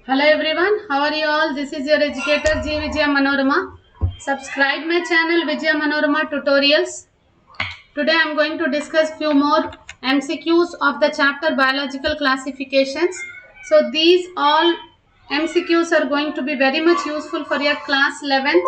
Hello everyone, how are you all? This is your educator G. Vijaya Manorama. Subscribe my channel Vijaya Manorama Tutorials. Today I am going to discuss few more MCQs of the chapter Biological Classifications. So these all MCQs are going to be very much useful for your class 11th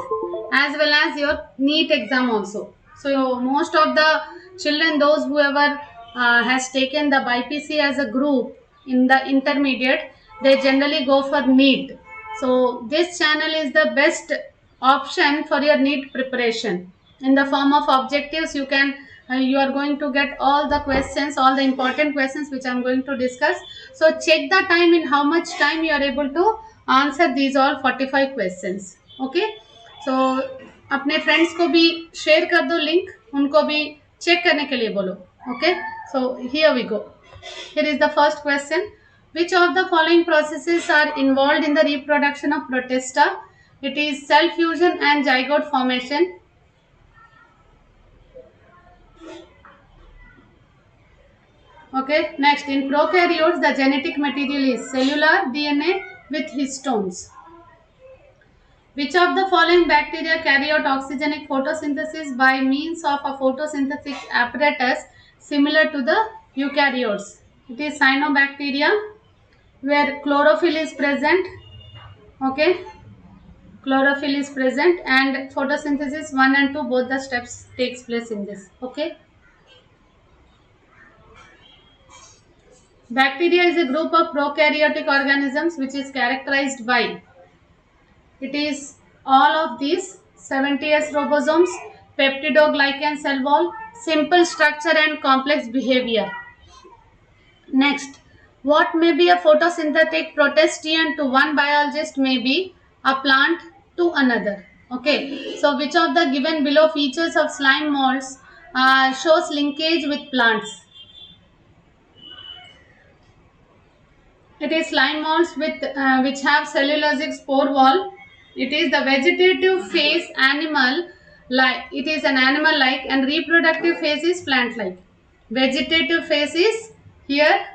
as well as your NEET exam also. So most of the children, those whoever has taken the BIPC as a group in the intermediate, they generally go for NEET. So this channel is the best option for your NEET preparation. In the form of objectives, you are going to get all the questions, all the important questions which I am going to discuss. So check the time, in how much time you are able to answer these all 45 questions. Okay, so अपने friends को भी share कर दो link, उनको भी check करने के लिए बोलो. Okay, so here we go. Here is the first question. Which of the following processes are involved in the reproduction of Protista? It is cell fusion and zygote formation. Okay, next, in prokaryotes, the genetic material is cellular DNA with histones. Which of the following bacteria carry out oxygenic photosynthesis by means of a photosynthetic apparatus similar to the eukaryotes? It is cyanobacteria, where chlorophyll is present. Okay, chlorophyll is present and photosynthesis 1 and 2 both the steps takes place in this. Okay, bacteria is a group of prokaryotic organisms which is characterized by, it is all of these: 70s ribosomes, peptidoglycan cell wall, simple structure and complex behavior. Next, what may be a photosynthetic protistean to one biologist may be a plant to another. Okay, so which of the given below features of slime molds shows linkage with plants? It is slime molds with which have cellulosic spore wall. It is the vegetative phase animal like, it is an animal like, and reproductive phase is plant like. Vegetative phase is here,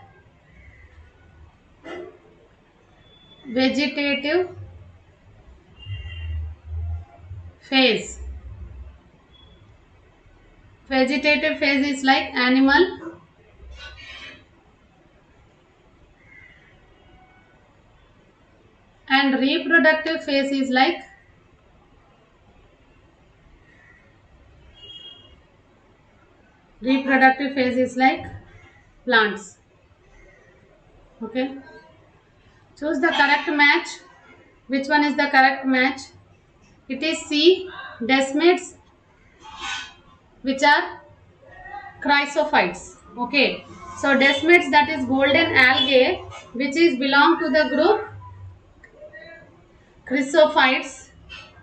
vegetative phase. Vegetative phase is like animal, and reproductive phase is like plants. Okay, choose the correct match. Which one is the correct match? It is C, desmids, which are chrysophytes. Okay, so desmids, that is golden algae, which is belong to the group chrysophytes.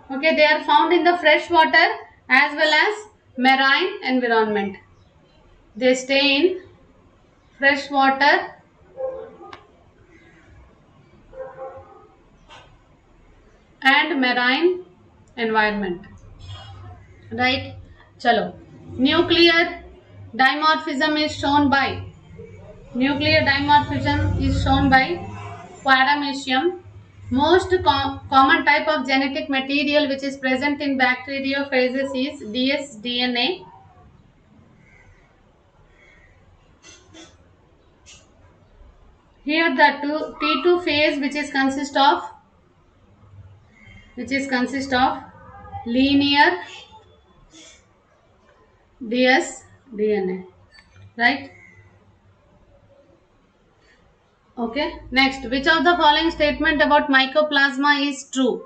Okay, they are found in the fresh water as well as marine environment. They stay in fresh water and marine environment. Right? Chalo. Nuclear dimorphism is shown by Paramecium. Most common type of genetic material which is present in bacteriophages is dsDNA. Here the T2 phase which is consist of linear dsDNA, right? Okay, next, which of the following statement about mycoplasma is true?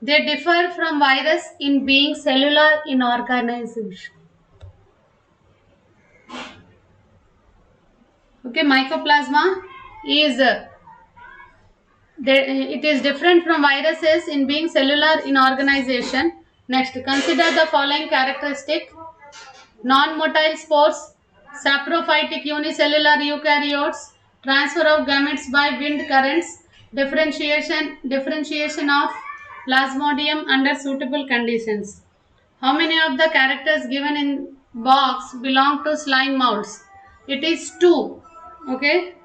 They differ from virus in being cellular in organization. Okay, mycoplasma is it is different from viruses in being cellular in organization. Next, consider the following characteristic: non-motile spores, saprophytic unicellular eukaryotes, transfer of gametes by wind currents, differentiation of Plasmodium under suitable conditions. How many of the characters given in box belong to slime molds? It is 2. Okay,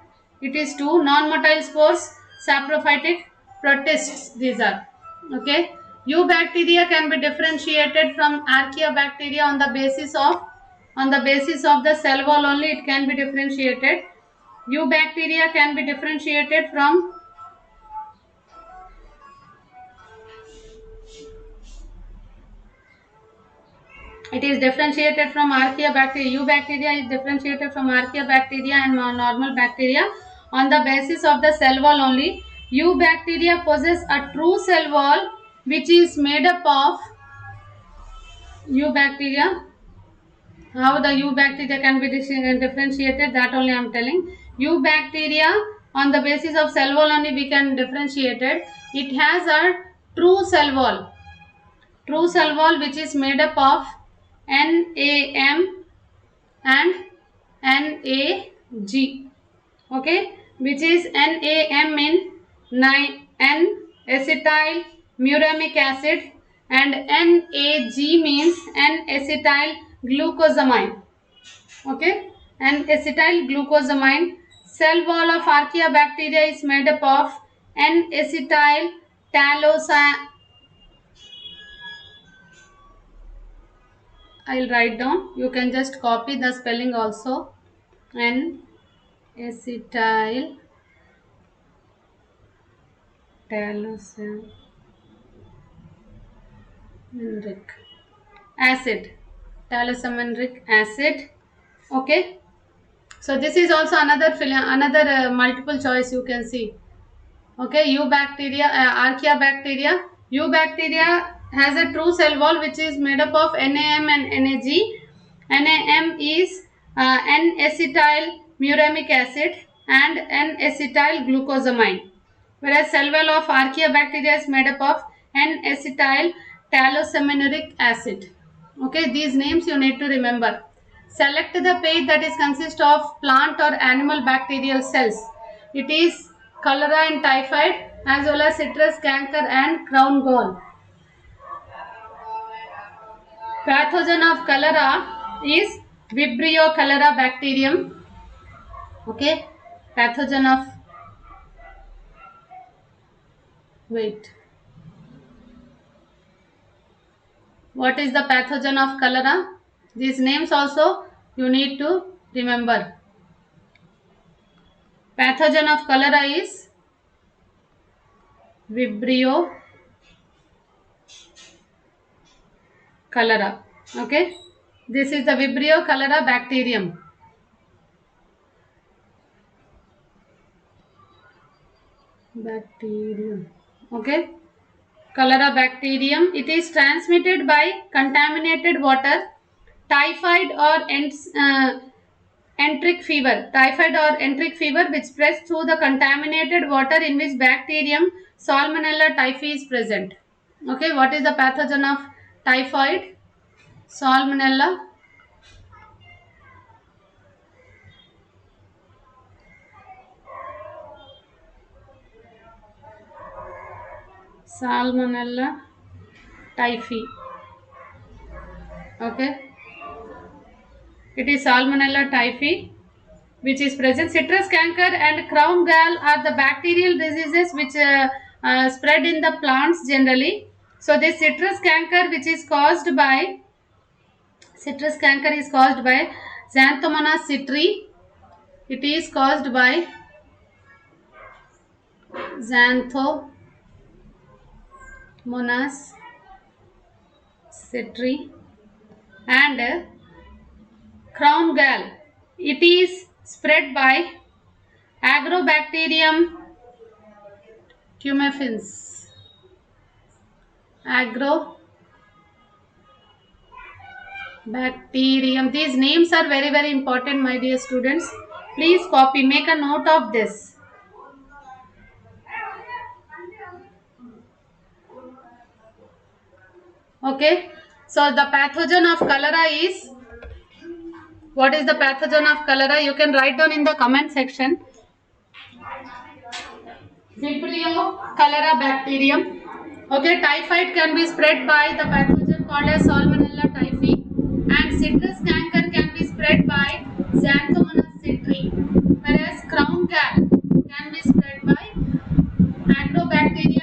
it is 2. Non-motile spores, saprophytic, protists. These are okay. Eubacteria can be differentiated from Archaeobacteria on the basis of the cell wall only. It can be differentiated. Eubacteria can be differentiated from Archaeobacteria. Eubacteria is differentiated from Archaeobacteria and normal bacteria on the basis of the cell wall only. Eubacteria possess a true cell wall which is made up of Eubacteria. How the Eubacteria can be differentiated, that only I am telling. Eubacteria on the basis of cell wall only we can differentiate it. It has a true cell wall which is made up of NAM and NAG. Okay, which is NAM in N-acetyl muramic acid and NAG means N-acetyl glucosamine. Okay, N-acetyl glucosamine. Cell wall of Archaeobacteria is made up of N-acetyl talosamine. I'll write down. You can just copy the spelling also. N-acetyl talosaminic acid. Talosaminic acid. Okay. So this is also another multiple choice you can see. Okay. Eubacteria, Archaeobacteria. Eubacteria has a true cell wall which is made up of NAM and NAG. NAM is N-acetyl muramic acid and N-acetyl glucosamine, whereas cell wall of Archaeobacteria is made up of N-acetyl talosaminic acid. Okay, these names you need to remember. Select the page that is consist of plant or animal bacterial cells. It is cholera and typhoid as well as citrus canker and crown gall. Pathogen of cholera is Vibrio cholera bacterium. Okay, pathogen of what is the pathogen of cholera? These names also you need to remember. Pathogen of cholera is Vibrio cholera. Okay, this is the Vibrio cholera bacterium. Okay, cholera bacterium. It is transmitted by contaminated water, typhoid or enteric fever. Typhoid or enteric fever which spreads through the contaminated water in which bacterium Salmonella typhi is present. Okay, what is the pathogen of typhoid? Salmonella typhi. Okay, it is Salmonella typhi which is present. Citrus canker and crown gall are the bacterial diseases which spread in the plants generally. So this citrus canker which is caused by Xanthomonas citri. It is caused by Xanthomonas citri. And crown gall, it is spread by Agrobacterium tumefaciens. Agrobacterium. These names are very, very important, my dear students. Please copy, make a note of this. Okay, so the pathogen of cholera is, what is the pathogen of cholera? You can write down in the comment section. Vibrio cholera bacterium. Okay, typhoid can be spread by the pathogen called as Salmonella typhi, and citrus canker can be spread by Xanthomonas citri, whereas crown gall can be spread by Agrobacterium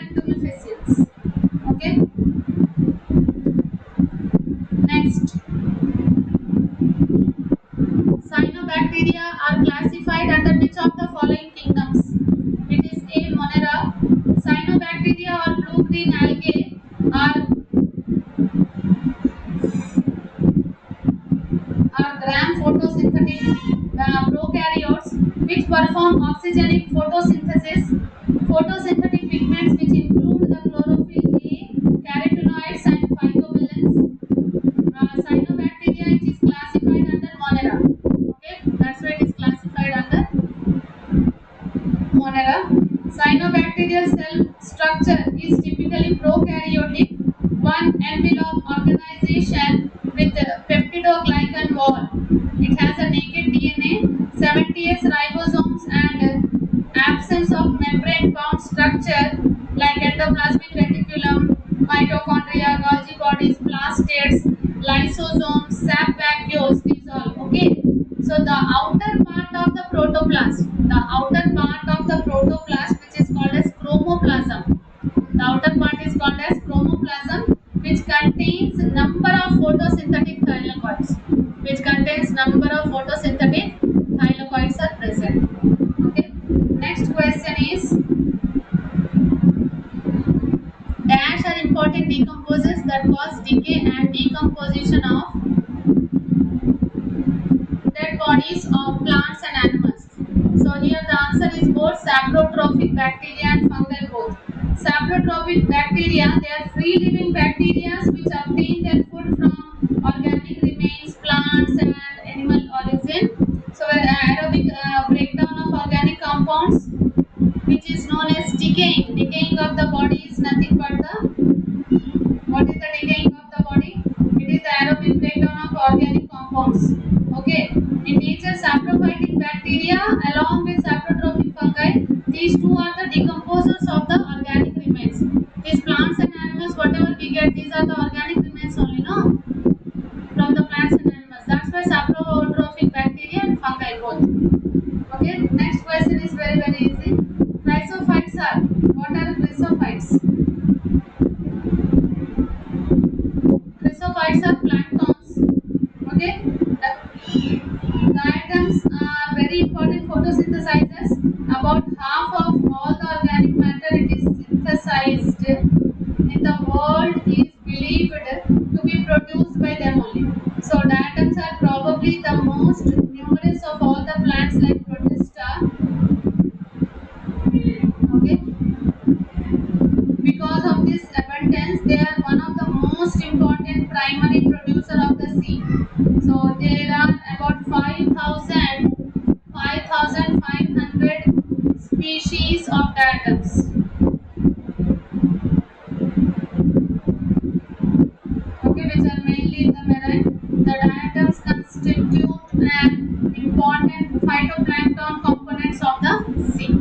which perform oxygenic photosynthesis. Photosynthetic pigments which include the chlorophyll A, carotenoids and phycobilins. Cyanobacteria, it is classified under Monera. Okay, that's why it is classified under Monera. Cyanobacterial cell structure is typically prokaryotic, one envelope organization with peptidoglycan wall. It has a naked DNA, 70s ribosomes, and absence of membrane-bound structure like endoplasmic reticulum, mitochondria, Golgi bodies, plastids, lysosomes, sap vacuoles. These all. Okay. So the outer part of the protoplast, which is called as chromoplasm. The outer part is called as chromoplasm, which contains number of photosynthetic thylakoids. Are present. Okay. Next question is, dash are important decomposers that cause decay and decomposition of dead bodies of plants and animals. So here the answer is both saprotrophic bacteria and fungi both. Saprotrophic bacteria, they are free living bacteria which obtain their food from organic remains, plants and animal origin. So aerobic breakdown of organic compounds, which is known as decaying. Decaying of the body is nothing but what is the decaying of the body? It is the aerobic breakdown of organic compounds. Okay. In nature, saprophytic bacteria along with saprotrophic fungi, these two are the decomposers of the organic remains. These plants and animals, whatever we get, these are the organic remains only, no? From the plants and animals. That's why saprotrophic bacteria and fungi both. Okay. Next question is very easy. Chrysophytes are, what are chrysophytes? Chrysophytes are planktons. Okay. Diatoms are very important photosynthesizers. About half of all the organic matter it is synthesized in the world is believed to be produced by them only. So diatoms are probably the most numerous of all the plants like Protista. Okay. Because of this abundance, they are one of the most important primary producer of the sea. So there are about 5,500 species of diatoms. Okay, which are mainly in the marine. The diatoms constitute an important phytoplankton components of the sea.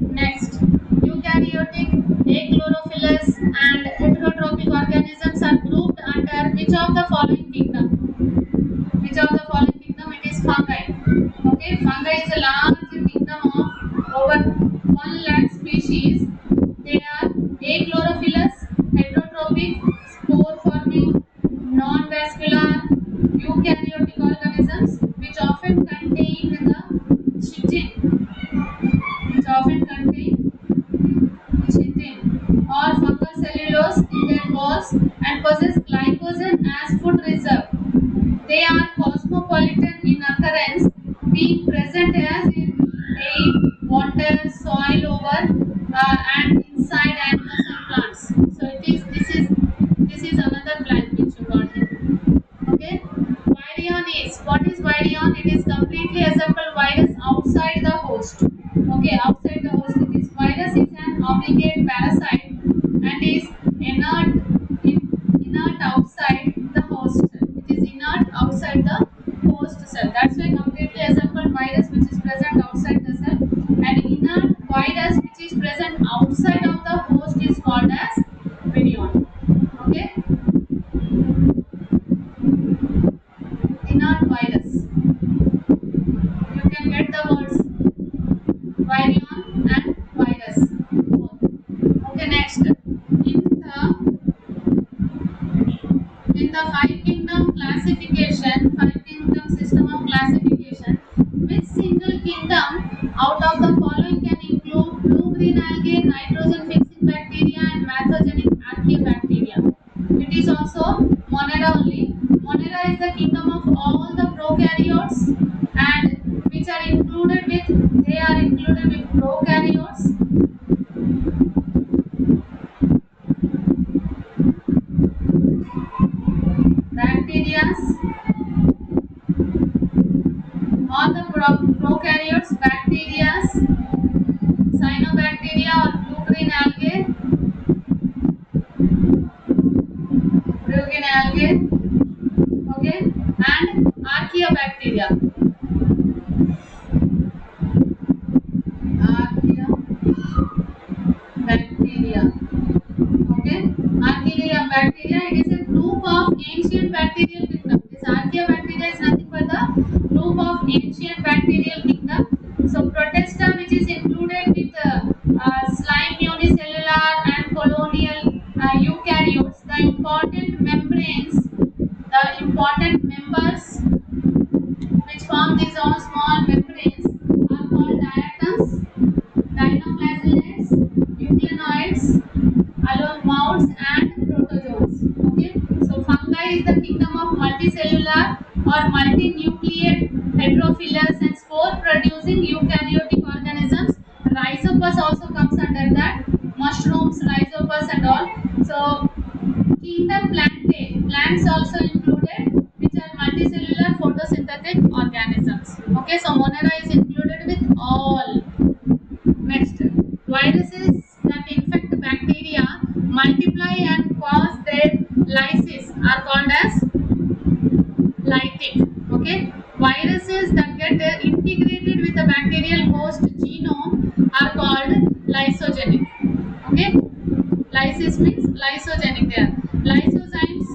Next, eukaryotic, achlorophyllous and heterotrophic organisms are grouped under which of the following kingdom? Which of the following kingdom? It is fungi. Okay, fungi is a large kingdom of over 1 lakh species. They are achlorophyllous, heterotrophic, spore forming, non-vascular, eukaryotic organisms which often contain the chitin. Or fungal cellulose in their walls and possess glycogen as food reserve. They are cosmopolitan in occurrence, being present as in air, water, soil over and inside animals and plants. So this is another plant which you got here. Okay. Virion is, what is virion? It is completely assembled virus outside the host. Okay, outside the host. This virus is an obligate parasite and is inert outside the host. It is inert outside the host cell. That's why completely assembled virus which is present outside the cell, and inert virus which is present outside of the host is called as virion. Okay. Inert virus. You can get the words virion and virus. Okay, next. In the five kingdom system of classification, which single kingdom out of the following can include blue-green algae, nitrogen-fixing bacteria, and mathogenic archaeobacteria? It is also Monera only. Monera is the kingdom of all the prokaryotes and which are included they are included with prokaryotes, bacteria, all the prokaryotes, bacteria, cyanobacteria or blue-green algae, okay, and archaeobacteria. Okay, archaeobacteria, it is a group of ancient bacterial kingdom. This archaeobacteria is nothing but the group of ancient bacterial kingdom. So protista, which is included with slime unicellular and colonial eukaryotes, the important members which form these all small membranes are called diatoms, dinoflagellates, euglenoids, allomoutes and protozoans. Okay, so fungi is the kingdom of multicellular or multinucleate heterophyllous and spore producing eukaryotic organisms. Rhizopus also comes under that, mushrooms, rhizopus and all. So kingdom plantae, plants also included, which are multicellular photosynthetic organisms. Okay, so Monera is included with all. Next, viruses that infect bacteria, multiply and cause their lysis are called as lytic. Okay, viruses that get integrated with the bacterial host genome are called lysogenic. Okay, lysis means lysogenic. There, lysozymes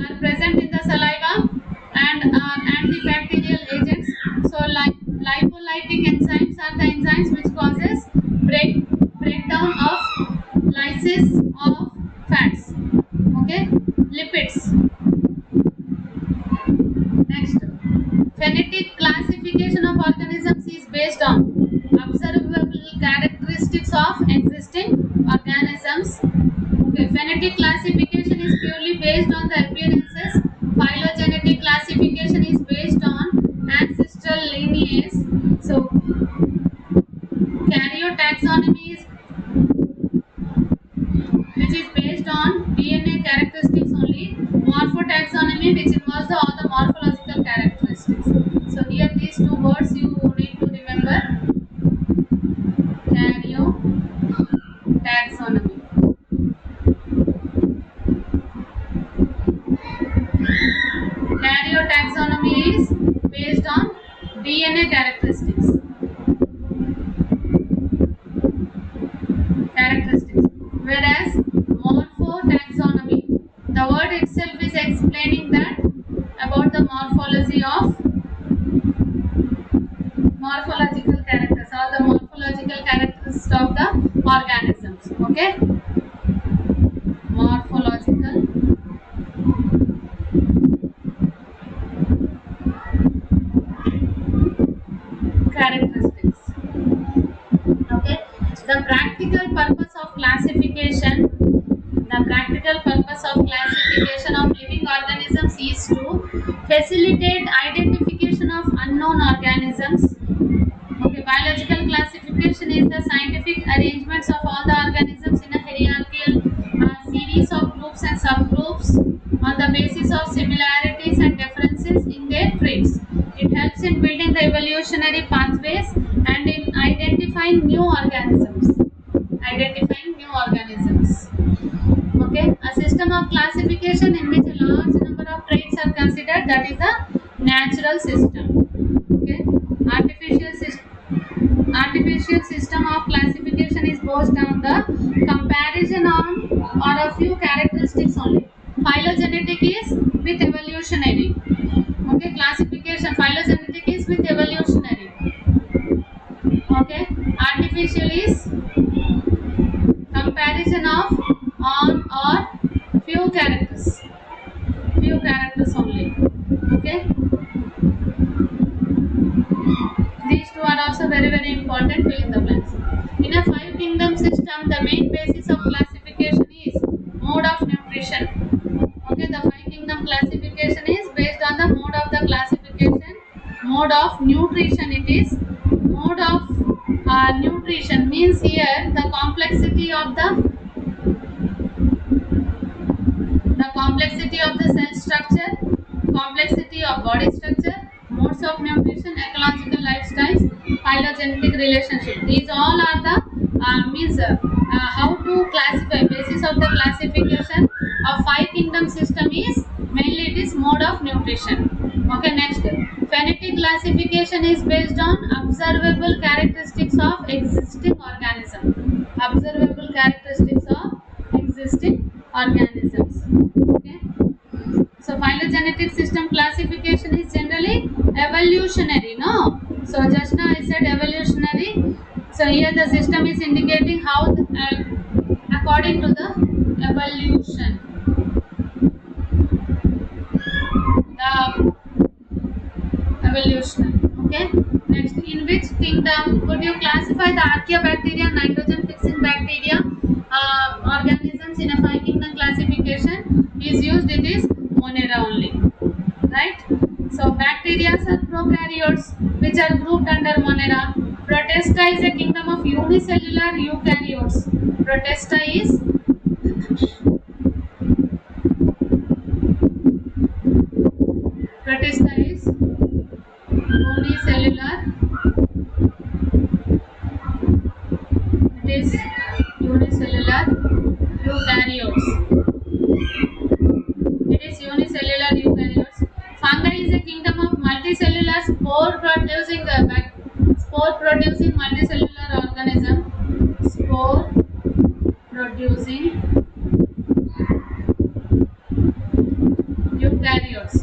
are present in the saliva and are antibacterial agents. So lipolytic enzymes are the enzymes which causes breakdown of lysis of fats. Okay, lipids. Next, phenetic classification of organisms is based on observable characteristics of existing organisms. Okay, phenetic classification is purely based on the appearances. Phylogenetic classification is based on ancestral lineage. So karyotaxonomy is which is based on DNA characteristics only. Morphotaxonomy, which involves all the morphological characteristics. So here these two words you need to remember. Karyotaxonomy. Karyotaxonomy is based on DNA characteristics. Whereas morphotaxonomy, the word itself is explaining that about the morphology of morphological characters, all the morphological characters of the organisms. Okay, morphological characteristics. Okay, the practical purpose of classification of living organisms is to facilitate identification of unknown organisms. Okay, biological classification is the scientific arrangements of all the organisms in a hierarchical series of groups and subgroups on the basis of similarities and differences in their traits. It helps in building the evolutionary pathways and in identifying new organisms. Okay, a system of classification in which a large number of traits are considered, that is a natural system. Okay, artificial system of classification is based on the comparison on or a few characteristics only. Phylogenetic is with evolutionary. Okay, classification phylogenetic is with evolutionary. Okay, artificial is comparison of on or few characters only. Okay, these two are also very important. Fill in the blanks. In a 5 kingdom system, the main basis of classification is mode of nutrition. Okay, the 5 kingdom classification is based on the mode of the classification, mode mode of nutrition. It is mode of nutrition means here the complexity of the cell structure, complexity of body structure, modes of nutrition, ecological lifestyles, phylogenetic relationship. These all are the means how to classify. Basis of the classification of five kingdom system is mainly it is mode of nutrition. Okay, next phenetic classification is based on observable characteristics of existing organism. Observable characteristics of existing organisms. Okay. So phylogenetic system classification is generally evolutionary, no? So just now I said evolutionary. So here the system is indicating how according to the evolution. The evolution. Okay. Next, in which kingdom could you classify the archaeobacteria, nitrogen fixing bacteria organisms in a five kingdom classification is used? It is Monera only, right? So bacteria are prokaryotes which are grouped under Monera. Protista is a kingdom of unicellular eukaryotes. Protista is unicellular. It is unicellular eukaryotes. It is unicellular eukaryotes. Fungi is a kingdom of multicellular spore producing multicellular organism. Spore producing eukaryotes.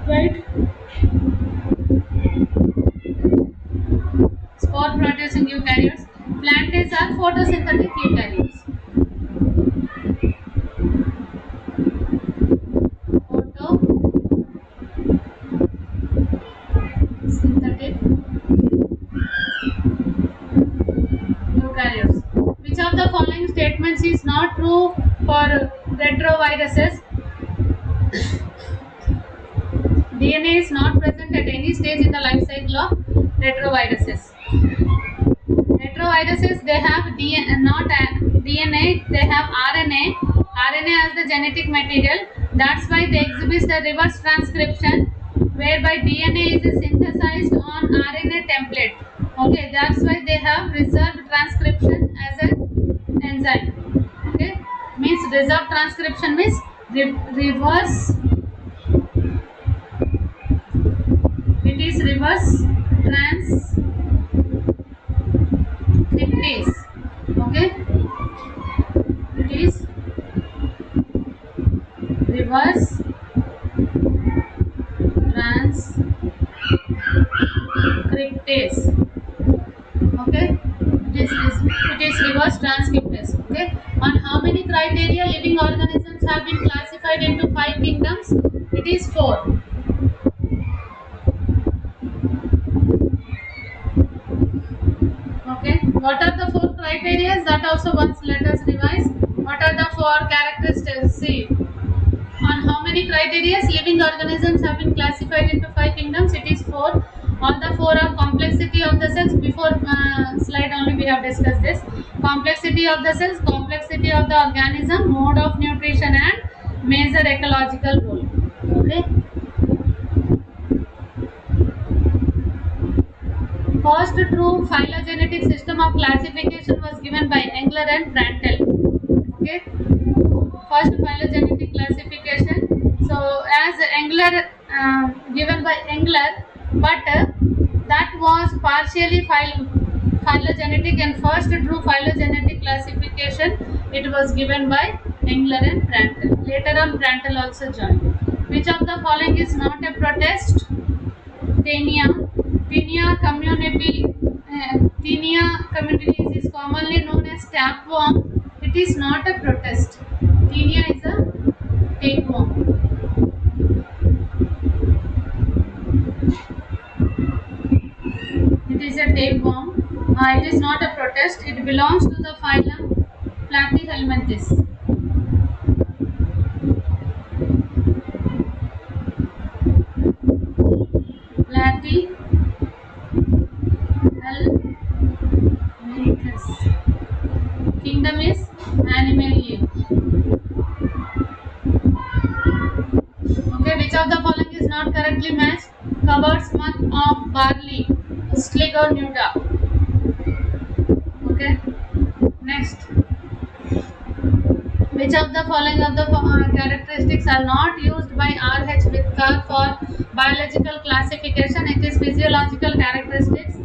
Right? Spore producing eukaryotes. Plantae are photosynthetic eukaryotes. Photosynthetic eukaryotes. Which of the following statements is not true for retroviruses? DNA is not present at any stage in the life cycle of retroviruses. Retroviruses, they have not DNA, they have RNA. RNA as the genetic material. That's why they exhibit the reverse transcription, whereby DNA is synthesized on RNA template. Okay, that's why they have reserved transcription as an enzyme. Okay, means reserved transcription means reverse. It is reverse transcriptase. Okay, it is reverse transcriptase. Okay, it is reverse transcriptase. Okay, on how many criteria living organisms have been classified into five kingdoms? It is 4. Okay, what are the 4 criteria? That also once let us revise. What are the 4 characteristics? See, on how many criteria living organisms have been classified into 5 kingdoms? It is 4. All the 4 are complexity of the cells. Before slide only we have discussed this. Complexity of the cells, complexity of the organism, mode of nutrition and major ecological role. Okay. First true phylogenetic system of classification was given by Engler and Prandtl. Okay. First phylogenetic classification. So as Engler given by Engler, but that was partially phylogenetic, and first true phylogenetic classification it was given by Engler and Prandtl. Later on Prandtl also joined. Which of the following is not a protist? Taenia communities is commonly known as tapeworm. It is not a protist. Taenia is a tapeworm. It is a tapeworm. It is not a protist. It belongs to the phylum Platyhelminthes. Helminthus. Kingdom is Animalia. Okay, which of the following is not correctly matched? Covers month of barley, Sligonuda. Okay, next. Which of the following of the characteristics are not used by R.H. Whitaker for biological classification? It is physiological characteristics.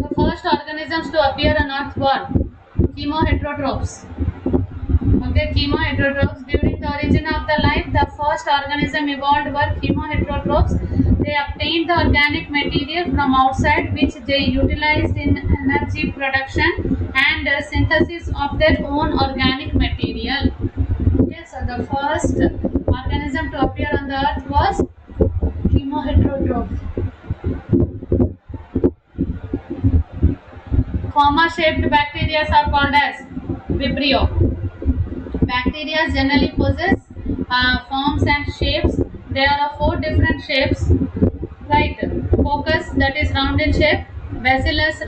The first organisms to appear on Earth were chemoheterotrophs. Okay, chemoheterotrophs. During the origin of the life, the first organism evolved were chemoheterotrophs. They obtained the organic material from outside, which they utilized in energy production and synthesis of their own organic material. Okay, so the first organism to appear on the earth was chemoheterotrophs. Comma-shaped bacteria are called as Vibrio. Bacteria generally possess forms and shapes. There are 4 different shapes, right? Focus, that is round in shape. Bacillus,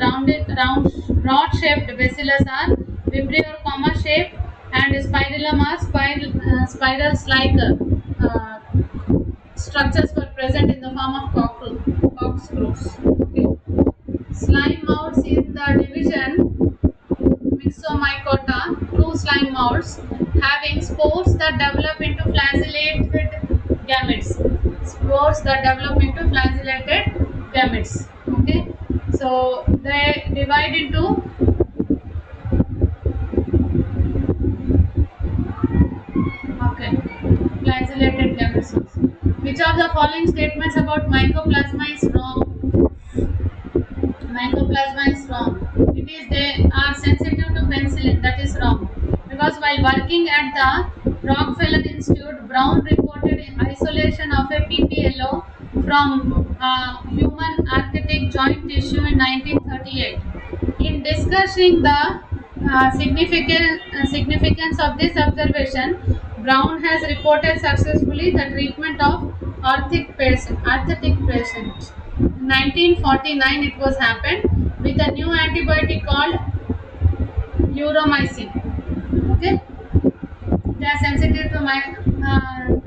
rod-shaped bacillus are Vibrio or comma shape, and spirillum are spirals-like structures were present in the form of corkscrews. Okay. Slime moulds is the division Myxomycota, 2 slime moulds having spores that develop into flagellated gametes. Spores that develop into flagellated gametes. Okay, so they divide into flagellated gametes. Which of the following statements about mycoplasma is wrong? Mycoplasma is wrong. It is they are sensitive to penicillin. That is wrong. Because while working at the Rockefeller Institute, Brown reported isolation of a PPLO from human arthritic joint tissue in 1938. In discussing the significance of this observation, Brown has reported successfully the treatment of arthritic patients. In 1949 it was happened with a new antibiotic called uromycin. Okay, they are sensitive to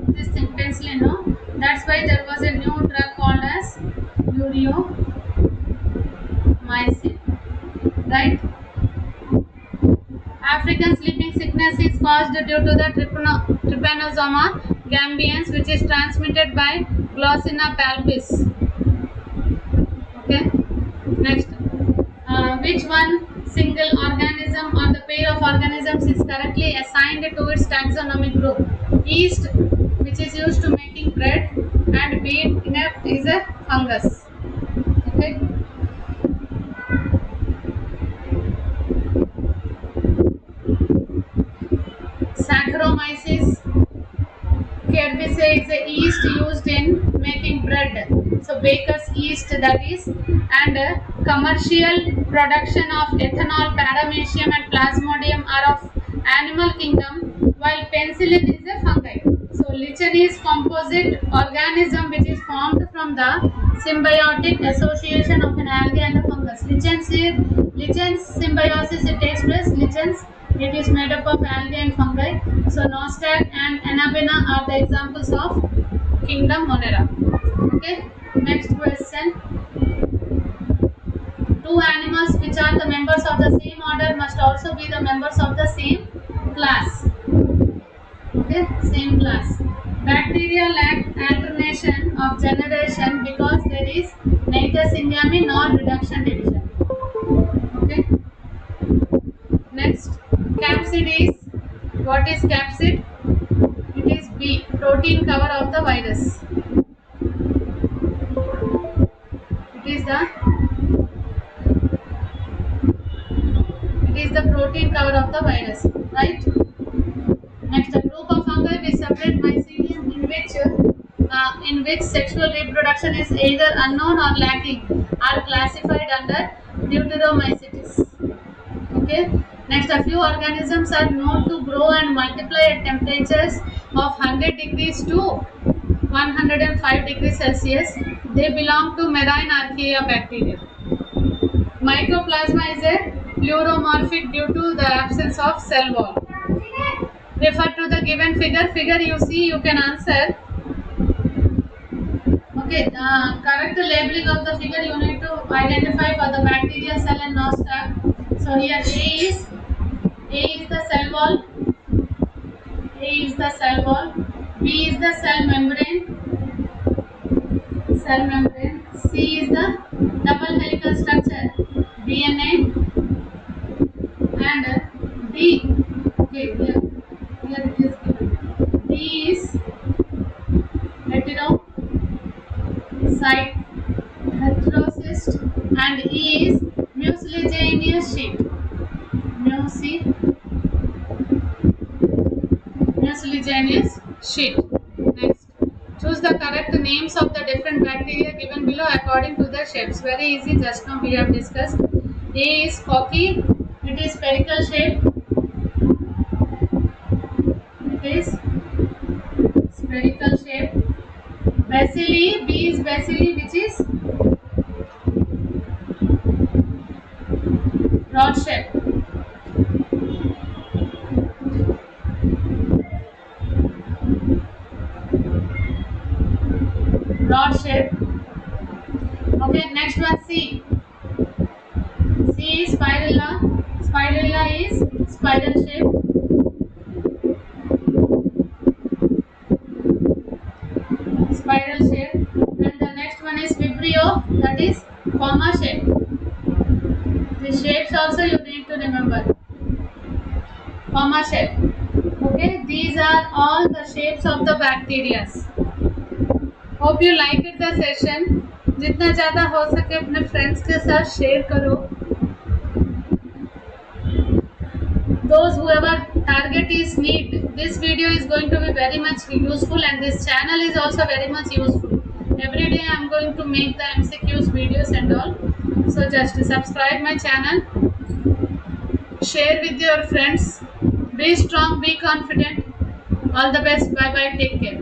this thing, penicillin, no? That's why there was a new drug called as uromycin, right? African sleeping sickness is caused due to the Trypanosoma gambians, which is transmitted by Glossina palpis. Okay, next, which one single organism or the pair of organisms is correctly assigned to its taxonomic group? Yeast, which is used to making bread, and wheat is a fungus. Okay. Saccharomyces cerevisiae is a yeast used in making bread. So baker's yeast, that is, and commercial production of ethanol, paramecium and plasmodium are of animal kingdom, while penicillin is a fungi. So lichen is composite organism which is formed from the symbiotic association of an algae and a fungus. Lichen symbiosis, it takes place. Lichens, it is made up of algae and fungi. So Nostoc and Anabaena are the examples of kingdom Monera. Okay. Next question. 2 animals which are the members of the same order must also be the members of the same class. Okay, same class. Bacteria lack alternation of generation because there is neither syngamy nor reduction division. Okay. Next, capsid is, what is capsid? It is B, protein cover of the virus. It is the protein cover of the virus, right? Next, a group of fungi with separate mycelium in which sexual reproduction is either unknown or lacking are classified under Deuteromycetes. Okay. Next, a few organisms are known to grow and multiply at temperatures of 100 degrees to 105 degrees Celsius. They belong to marine archaea bacteria. Mycoplasma is a pleuromorphic due to the absence of cell wall. Refer to the given figure. Figure you see, you can answer. Okay, correct labeling of the figure you need to identify for the bacteria, cell and nostoc. So here A is the cell wall. A is the cell wall. B is the cell membrane. Cell membrane. C is the double helical structure, DNA, and D. Okay, here it is given. D is heterocyst, and E is mucilaginous sheet. Mucilaginous sheet. Next, choose the correct names of the different bacteria given below according to their shapes. Very easy, just now we have discussed. A is Kochi, it is spherical shape. It is spherical shape. Bacilli, B is bacilli, which is rod shape. Rod shape. Okay, next one C. C is spirilla. Spirilla is spiral shape. Spiral shape. And the next one is Vibrio, that is comma shape. The shapes also you need to remember. Comma shape. Okay, these are all the shapes of the bacteria. Hope you liked the session. जितना ज़्यादा हो सके अपने friends के साथ share करो. Those whoever target is need, this video is going to be very much useful, and this channel is also very much useful. Every day I am going to make the MCQs videos and all. So just subscribe my channel, share with your friends. Be strong, be confident. All the best. Bye bye. Take care.